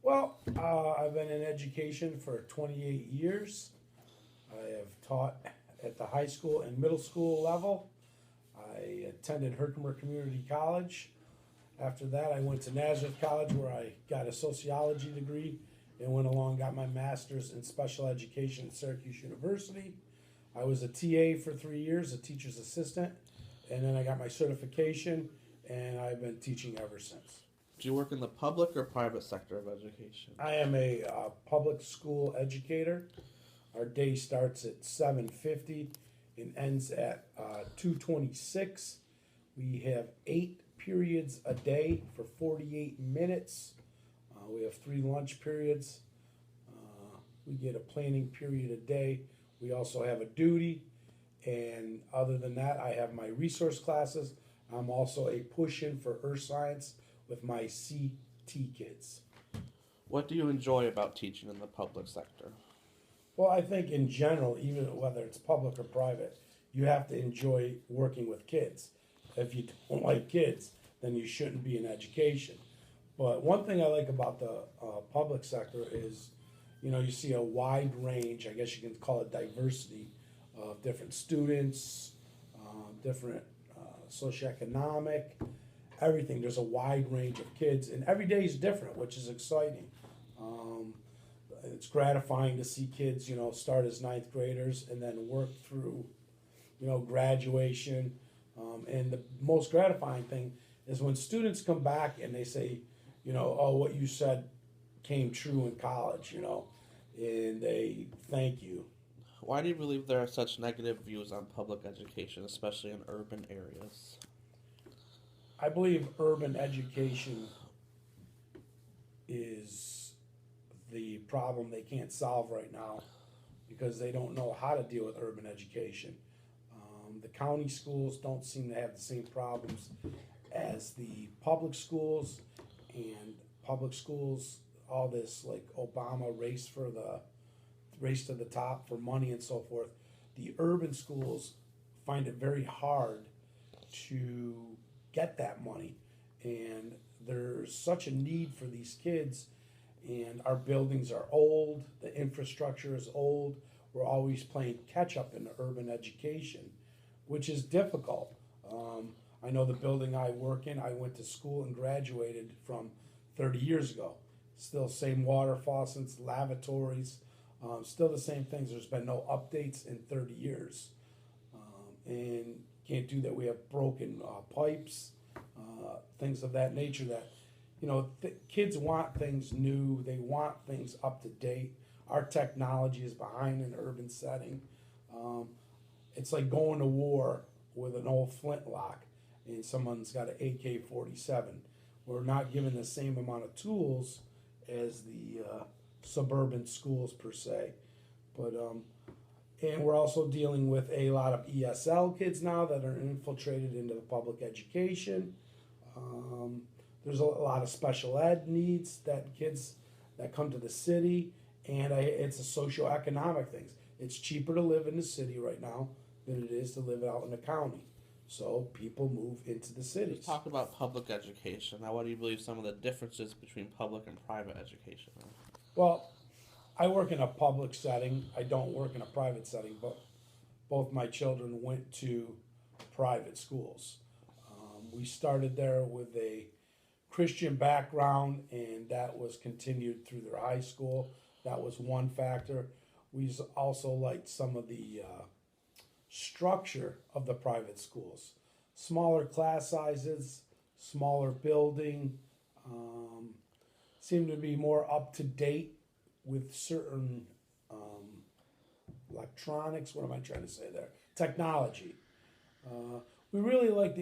Well, I've been in education for 28 years. I have taught at the high school and middle school level. I attended Herkimer Community College. After that, I went to Nazareth College where I got a sociology degree and went along and got my master's in special education at Syracuse University. I was a TA for 3 years, a teacher's assistant, and then I got my certification, and I've been teaching ever since. Do you work in the public or private sector of education? I am a public school educator. Our day starts at 7:50 and ends at 2:26. We have 8 periods a day for 48 minutes. We have 3 lunch periods. We get a planning period a day. We also have a duty. And other than that, I have my resource classes. I'm also a push-in for earth science with my CT kids. What do you enjoy about teaching in the public sector? Well, I think in general, even whether it's public or private, you have to enjoy working with kids. If you don't like kids, then you shouldn't be in education. But one thing I like about the public sector is, you see a wide range, I guess you can call it diversity, of different students, different socioeconomic, everything. There's a wide range of kids, and every day is different, which is exciting. It's gratifying to see kids, start as ninth graders and then work through, graduation. And the most gratifying thing is when students come back and they say, oh, what you said came true in college, and they thank you. Why do you believe there are such negative views on public education, especially in urban areas? I believe urban education is the problem they can't solve right now because they don't know how to deal with urban education. The county schools don't seem to have the same problems as the public schools, and public schools, all this like Obama race to the top for money and so forth. The urban schools find it very hard to get that money, and there's such a need for these kids, and our buildings are old, the infrastructure is old. We're always playing catch up in the urban education, which is difficult. I know the building I work in, I went to school and graduated from 30 years ago. Still same water faucets, lavatories, still the same things. There's been no updates in 30 years. And can't do that. We have broken pipes, things of that nature that, kids want things new. They want things up to date. Our technology is behind in an urban setting. It's like going to war with an old flintlock and someone's got an AK-47. We're not given the same amount of tools as the suburban schools per se. But and we're also dealing with a lot of ESL kids now that are infiltrated into the public education. There's a lot of special ed needs that kids that come to the city, and it's a socioeconomic thing. It's cheaper to live in the city right now than it is to live out in the county. So people move into the You cities. talked about public education. Now, what do you believe some of the differences between public and private education are? Well, I work in a public setting. I don't work in a private setting, but both my children went to private schools. We started there with a Christian background, and that was continued through their high school. That was one factor. We also liked some of the structure of the private schools. Smaller class sizes, smaller building, seemed to be more up to date with certain electronics. What am I trying to say there? Technology. We really like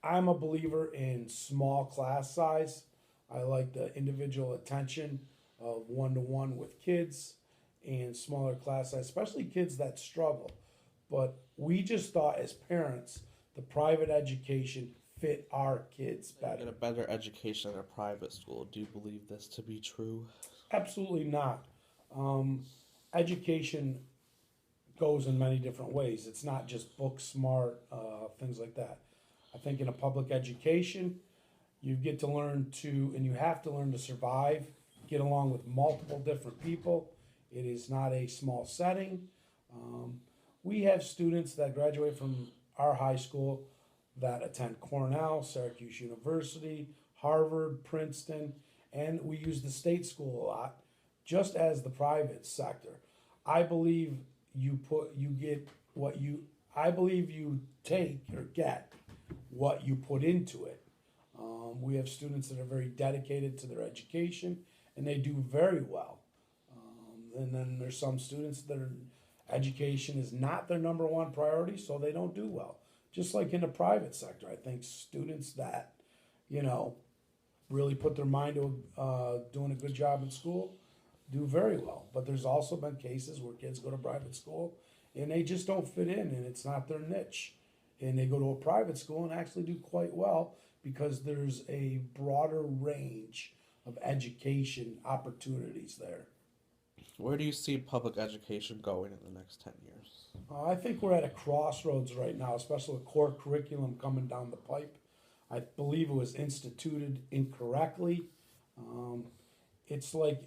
I'm a believer in small class size. I like the individual attention of one-to-one with kids and smaller class size, especially kids that struggle. But we just thought as parents, the private education fit our kids You better. get a better education in a private school. Do you believe this to be true? Absolutely not. Education goes in many different ways. It's not just book smart, things like that. I think in a public education, you get to learn to, and you have to learn to survive get along with multiple different people. It is not a small setting. We have students that graduate from our high school that attend Cornell, Syracuse University, Harvard, Princeton, and we use the state school a lot, just as the private sector. I believe I believe you take or get what you put into it. We have students that are very dedicated to their education and they do very well. And then there's some students that education is not their number one priority, so they don't do well. Just like in the private sector, I think students that, really put their mind to doing a good job in school do very well. But there's also been cases where kids go to private school and they just don't fit in and it's not their niche. And they go to a private school and actually do quite well because there's a broader range of education opportunities there. Where do you see public education going in the next 10 years? I think we're at a crossroads right now, especially with core curriculum coming down the pipe. I believe it was instituted incorrectly. It's like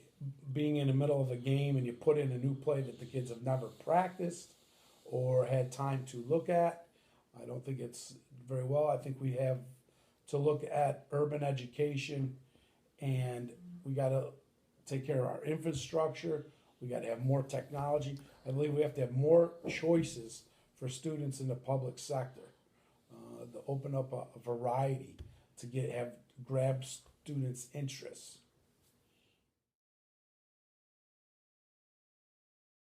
being in the middle of a game and you put in a new play that the kids have never practiced or had time to look at. I don't think it's very well. I think we have to look at urban education and we got to take care of our infrastructure. We got to have more technology. I believe we have to have more choices for students in the public sector. To open up a variety to grab students' interests.